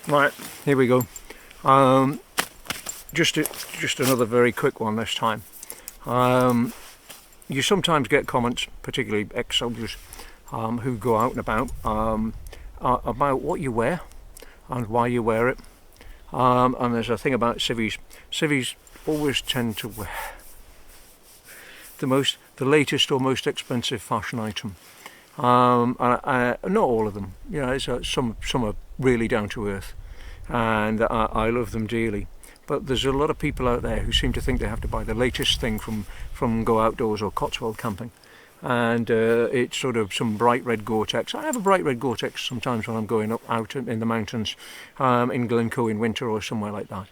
Right, here we go. Um, just another very quick one this time. You sometimes get comments, particularly ex-soldiers, who go out and about what you wear and why you wear it. And there's a thing about civvies. Civvies always tend to wear the latest or most expensive fashion item. Not all of them. You know, some are really down to earth, and I love them dearly. But there's a lot of people out there who seem to think they have to buy the latest thing from Go Outdoors or Cotswold Camping, and it's sort of some bright red Gore-Tex. I have a bright red Gore-Tex sometimes when I'm going up out in the mountains, in Glencoe in winter or somewhere like that,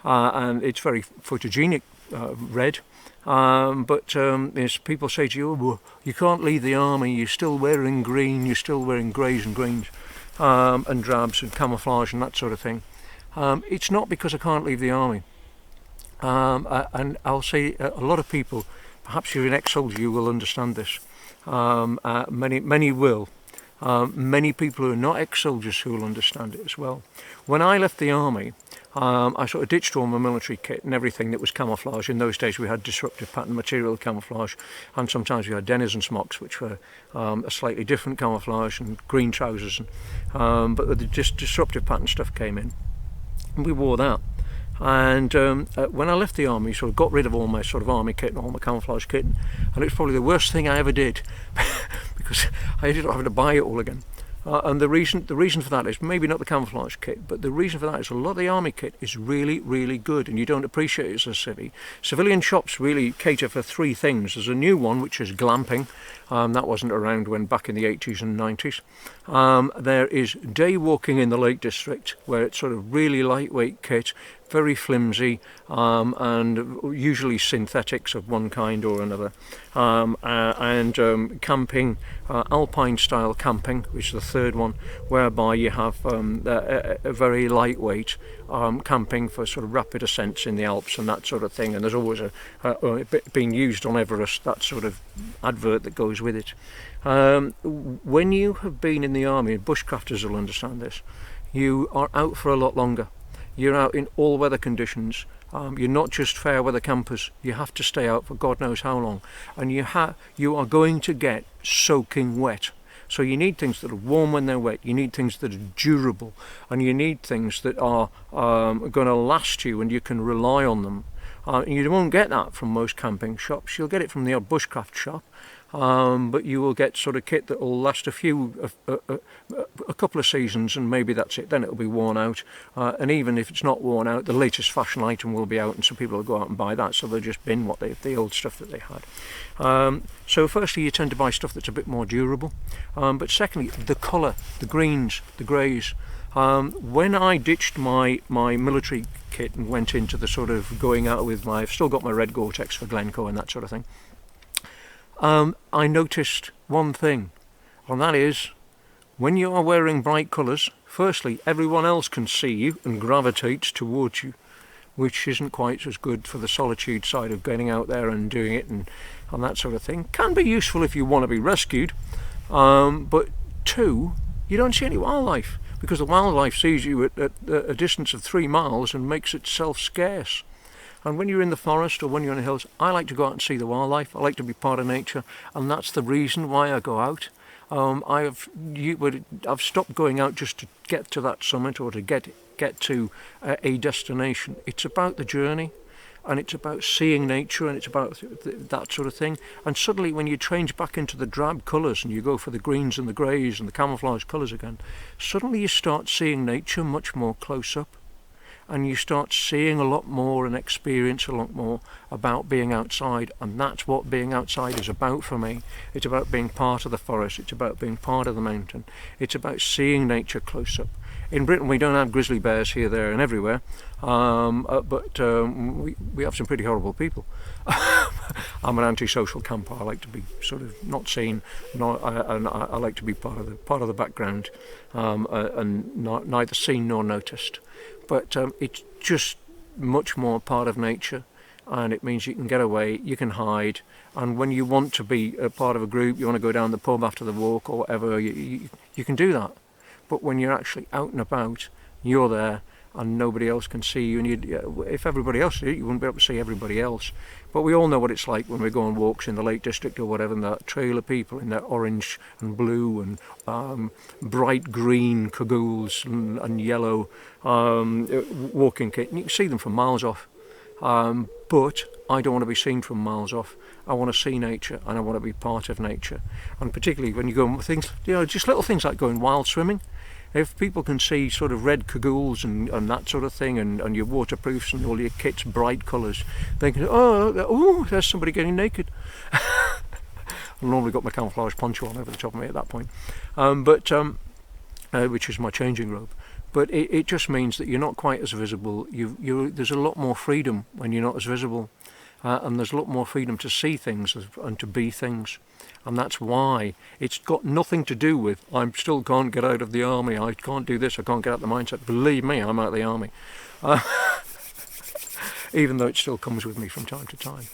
and it's very photogenic red. But as people say to you, well, you can't leave the army, you're still wearing green, you're still wearing greys and greens, and drabs and camouflage and that sort of thing. It's not because I can't leave the army. And I'll say a lot of people, perhaps you're an ex-soldier, you will understand this. Many will. Many people who are not ex-soldiers who will understand it as well. When I left the army, I sort of ditched all my military kit and everything that was camouflage. In those days we had disruptive pattern material camouflage, and sometimes we had denizen smocks, which were a slightly different camouflage, and green trousers. But the disruptive pattern stuff came in, and we wore that. And when I left the army, sort of got rid of all my sort of army kit and all my camouflage kit, and it was probably the worst thing I ever did because I ended up having to buy it all again. And the reason for that is maybe not the camouflage kit, but the reason for that is a lot of the army kit is really, really good, and you don't appreciate it as a civvy. Civilian shops really cater for three things. There's a new one, which is glamping. That wasn't around when back in the 80s and 90s. There is day walking in the Lake District, where it's sort of really lightweight kit, very flimsy, and usually synthetics of one kind or another. And camping, alpine style camping, which is the third one, whereby you have a very lightweight camping for sort of rapid ascents in the Alps and that sort of thing. And there's always being used on Everest, that sort of advert that goes with it. When you have been in the army, bushcrafters will understand this, you are out for a lot longer. You're out in all weather conditions. You're not just fair weather campers. You have to stay out for God knows how long, and you are going to get soaking wet. So you need things that are warm when they're wet. You need things that are durable, and you need things that are going to last you, and you can rely on them. And you won't get that from most camping shops. You'll get it from the odd bushcraft shop. But you will get sort of kit that will last a couple of seasons, and maybe that's it. Then it'll be worn out, and even if it's not worn out, the latest fashion item will be out, and some people will go out and buy that, so they'll just bin the old stuff that they had. So firstly, you tend to buy stuff that's a bit more durable, but secondly, the colour, the greens, the greys. When I ditched my military kit and went into the sort of going out with I've still got my red Gore-Tex for Glencoe and that sort of thing. I noticed one thing, and that is, when you are wearing bright colours, firstly, everyone else can see you and gravitates towards you, which isn't quite as good for the solitude side of getting out there and doing it and that sort of thing. Can be useful if you want to be rescued, but two, you don't see any wildlife, because the wildlife sees you at a distance of 3 miles and makes itself scarce. And when you're in the forest or when you're in the hills, I like to go out and see the wildlife. I like to be part of nature, and that's the reason why I go out. I've stopped going out just to get to that summit or to get to a destination. It's about the journey, and it's about seeing nature, and it's about that sort of thing. And suddenly, when you change back into the drab colours and you go for the greens and the greys and the camouflage colours again, suddenly you start seeing nature much more close up. And you start seeing a lot more and experience a lot more about being outside, and that's what being outside is about for me. It's about being part of the forest, it's about being part of the mountain, it's about seeing nature close up. In Britain we don't have grizzly bears here, there and everywhere, but we have some pretty horrible people. I'm an antisocial camper. I like to be sort of not seen, and I like to be part of the background, and neither seen nor noticed. But it's just much more part of nature, and it means you can get away, you can hide, and when you want to be a part of a group, you want to go down the pub after the walk or whatever, you can do that. But when you're actually out and about, you're there and nobody else can see you, and if everybody else did it, you wouldn't be able to see everybody else. But we all know what it's like when we go on walks in the Lake District or whatever, and that trail of people in their orange and blue and bright green cagoules and yellow walking kit, and you can see them from miles off. But I don't want to be seen from miles off. I want to see nature, and I want to be part of nature. And particularly when you go on things, just little things like going wild swimming. If people can see sort of red cagoules and that sort of thing, and your waterproofs and all your kit's bright colours, they can say, oh, there's somebody getting naked. I've normally got my camouflage poncho on over the top of me at that point, which is my changing robe. But it just means that you're not quite as visible. There's a lot more freedom when you're not as visible, and there's a lot more freedom to see things and to be things. And that's why it's got nothing to do with I still can't get out of the army, I can't do this, I can't get out of the mindset. Believe me, I'm out of the army. Even though it still comes with me from time to time.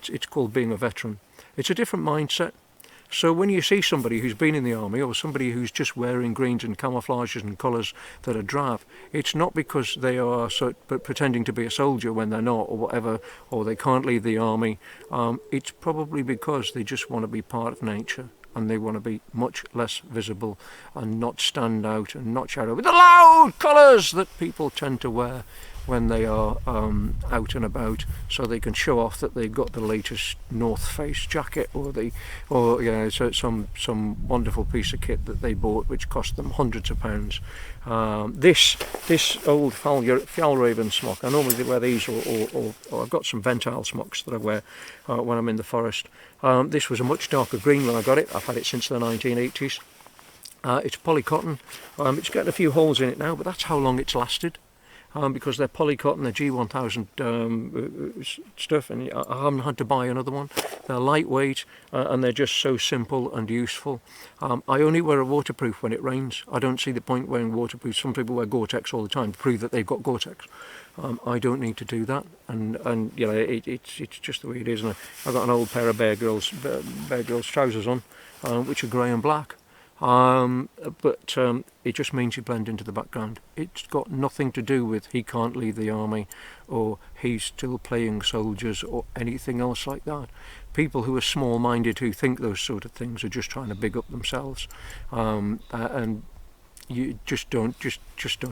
It's called being a veteran. It's a different mindset. So when you see somebody who's been in the army, or somebody who's just wearing greens and camouflages and colours that are drab, it's not because they are pretending to be a soldier when they're not, or whatever, or they can't leave the army. It's probably because they just want to be part of nature, and they want to be much less visible and not stand out and not shout out with the loud colours that people tend to wear when they are out and about, so they can show off that they've got the latest North Face jacket or some wonderful piece of kit that they bought which cost them hundreds of pounds. This old Fjallraven smock, I normally wear these, or I've got some Ventile smocks that I wear when I'm in the forest. This was a much darker green when I got it. I've had it since the 1980s. It's polycotton. It's getting a few holes in it now, but that's how long it's lasted. Because they're polycotton, they're G1000 stuff, and I haven't had to buy another one. They're lightweight, and they're just so simple and useful. I only wear a waterproof when it rains. I don't see the point wearing waterproof. Some people wear Gore-Tex all the time to prove that they've got Gore-Tex. I don't need to do that, and it's just the way it is. And I've got an old pair of Bear Grylls trousers on, which are grey and black. But it just means you blend into the background. It's got nothing to do with he can't leave the army, or he's still playing soldiers, or anything else like that. People who are small-minded, who think those sort of things, are just trying to big up themselves, and you just don't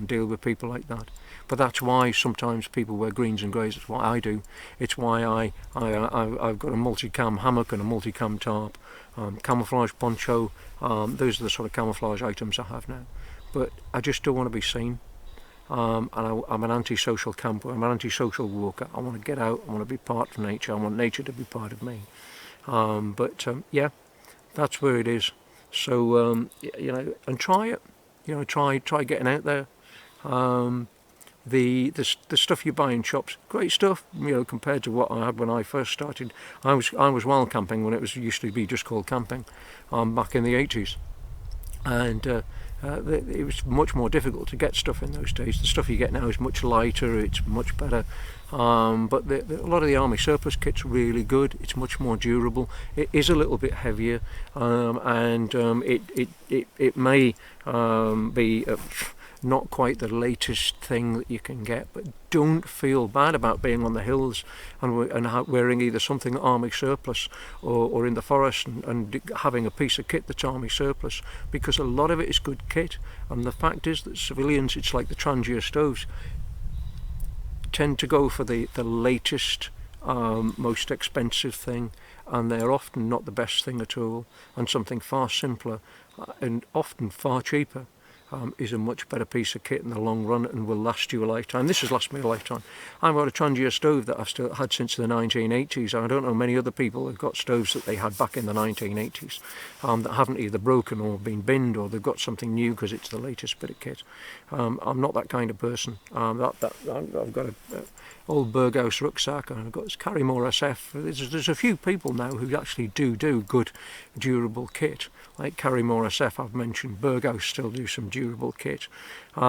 deal with people like that. But that's why sometimes people wear greens and greys. It's what I do. It's why I've got a multicam hammock and a multicam tarp, camouflage poncho. Those are the sort of camouflage items I have now. But I just don't want to be seen. And I'm an anti-social camper. I'm an anti-social walker. I want to get out. I want to be part of nature. I want nature to be part of me. Yeah, that's where it is. So and try it. Try getting out there. The stuff you buy in shops, great stuff, compared to what I had when I first started. I was wild camping when it used to be just called camping, back in the 80s, and it was much more difficult to get stuff in those days. The stuff you get now is much lighter, it's much better, but a lot of the army surplus kit's really good. It's much more durable. It is a little bit heavier, and it may be not quite the latest thing that you can get, but don't feel bad about being on the hills and wearing either something army surplus or in the forest and having a piece of kit that's army surplus, because a lot of it is good kit. And the fact is that civilians, it's like the Trangia stoves, tend to go for the latest, most expensive thing, and they're often not the best thing at all, and something far simpler and often far cheaper is a much better piece of kit in the long run and will last you a lifetime. This has lasted me a lifetime. I've got a Trangia stove that I've still had since the 1980s. I don't know many other people who've got stoves that they had back in the 1980s that haven't either broken or been binned, or they've got something new because it's the latest bit of kit. I'm not that kind of person. I've got a old Berghaus rucksack, and I've got this Carrymore SF. There's a few people now who actually do good durable kit, like Carrymore SF I've mentioned. Berghaus still do some durable kit, there's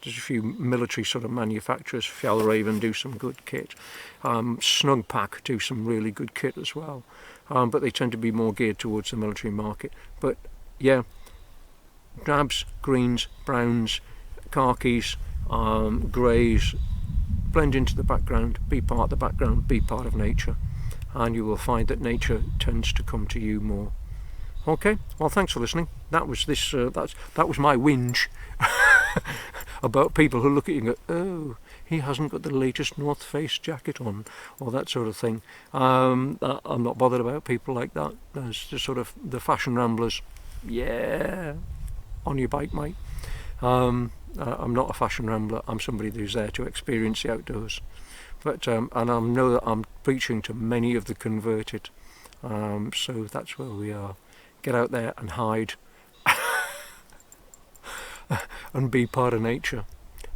a few military sort of manufacturers. Fjallraven do some good kit. Snugpack do some really good kit as well, but they tend to be more geared towards the military market. But yeah, drabs, greens, browns, khakis, greys, blend into the background, be part of the background, be part of nature, and you will find that nature tends to come to you more. Okay, well, thanks for listening. That was that was my whinge about people who look at you and go, oh, he hasn't got the latest North Face jacket on, or that sort of thing. I'm not bothered about people like that. There's just sort of the fashion ramblers. Yeah, on your bike, mate. I'm not a fashion rambler. I'm somebody who's there to experience the outdoors. But and I know that I'm preaching to many of the converted. So that's where we are. Get out there and hide and be part of nature,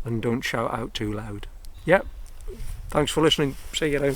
and don't shout out too loud. Yep. Thanks for listening. See you now.